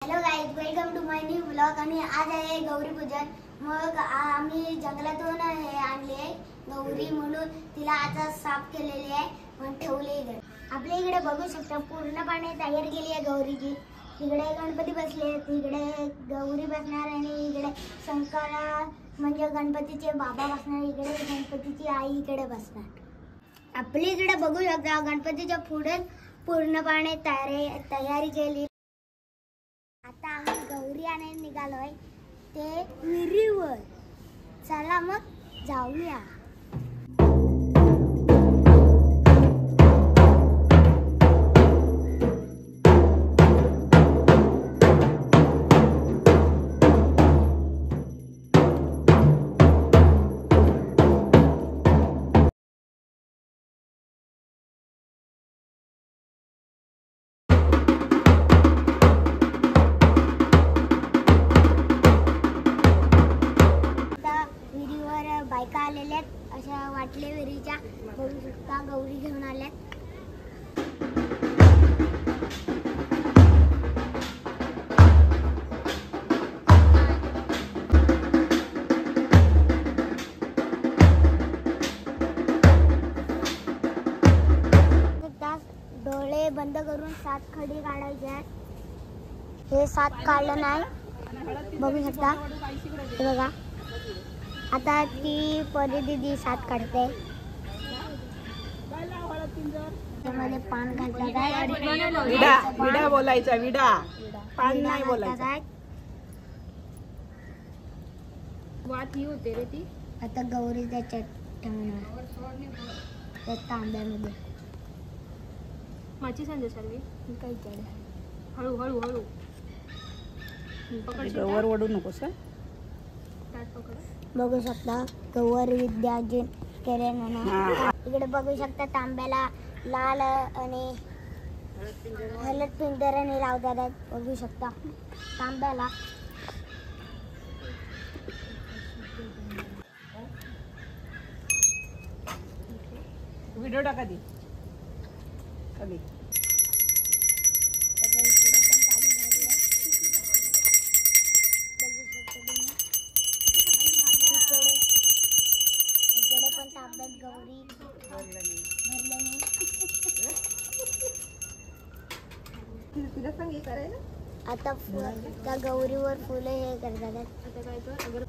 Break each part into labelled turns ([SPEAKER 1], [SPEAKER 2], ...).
[SPEAKER 1] Hello guys, welcome to my new blog. आणि आज आहे गौरी पूजन. मग आम्ही जंगलातून हे आणले गौरी, म्हणून तिला आता साफ केलेली आहे पण ठेवले इकडे. आपल्या इकडे बघू शकता पूर्णपणे तयार केली आहे गौरीची. इकडे गणपती बसले, इकडे गौरी बसणार आणि इकडे शंकर म्हणजे गणपतीचे बाबा बसणार, इकडे गणपतीची आई इकडे बसणार. आपल्या इकडे बघू शकता गणपतीच्या पुढे पूर्णपणे तयारी केली. आता आम्ही गौरी आणायला निघालोय ते विहिरीवर. चला मग जाऊया. बायका आलेल्या अशा वाटले विहिरीच्या. बघू शकता गौरी घेऊन आल्यात. डोळे बंद करून 7 खडी काढायचे आहेत. हे 7 काढलं नाही, बघू शकता. हे बघा, आता ती परी दीदी 7 काढते. त्यामध्ये पान घालतात आहे.
[SPEAKER 2] विडा बोलायचा, विडा पान नाही बोलायचा. वाट ही होते रे ती.
[SPEAKER 1] आता गौरी त्याच्यात ठेवणार त्या तांब्यामध्ये.
[SPEAKER 2] माझी संजय सर्वी
[SPEAKER 1] काही चढ
[SPEAKER 2] हळू हळू हळू
[SPEAKER 3] गवर ओढू नकोस.
[SPEAKER 1] बघू शकता गौर विद्यार्जन केले म्हणून. इकडे बघू शकता तांब्याला लाल आणि हळद पिंजराने लावतात. बघू शकता तांब्याला.
[SPEAKER 3] व्हिडिओ टाका दी कधी.
[SPEAKER 1] आता त्या गौरीवर फुले हे करतात.
[SPEAKER 2] आता काय कर अगर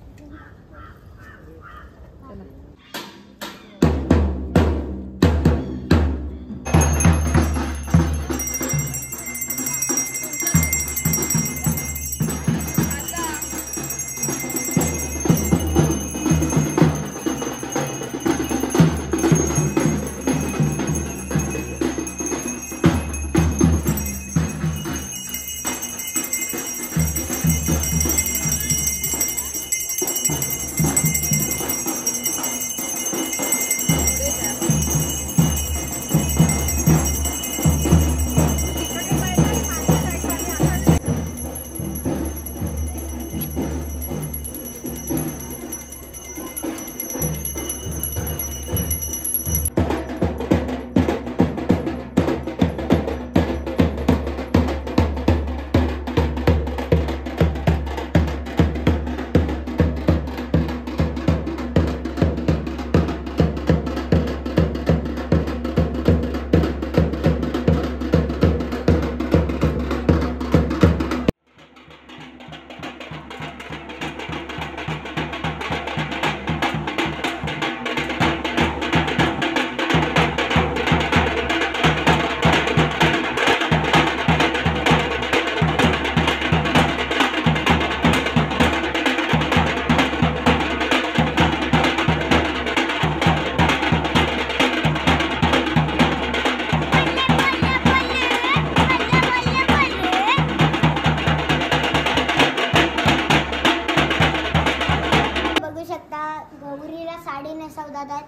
[SPEAKER 2] गौरीला साडी नेसवतात.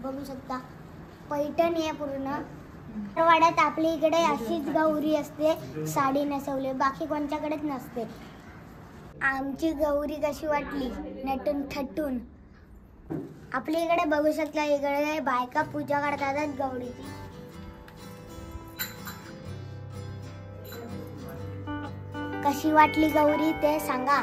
[SPEAKER 2] बघू शकता पैठणी आहे पूर्ण. वाड्यात आपल्या इकडे अशीच गौरी असते, साडी नेसवले, बाकी कोणच्याकडेच नसते. आमची गौरी कशी वाटली नटून थटून. आपल्या इकडे बघू शकता इकडे बायका पूजा करतात गौरीची. कशी वाटली गौरी ते सांगा.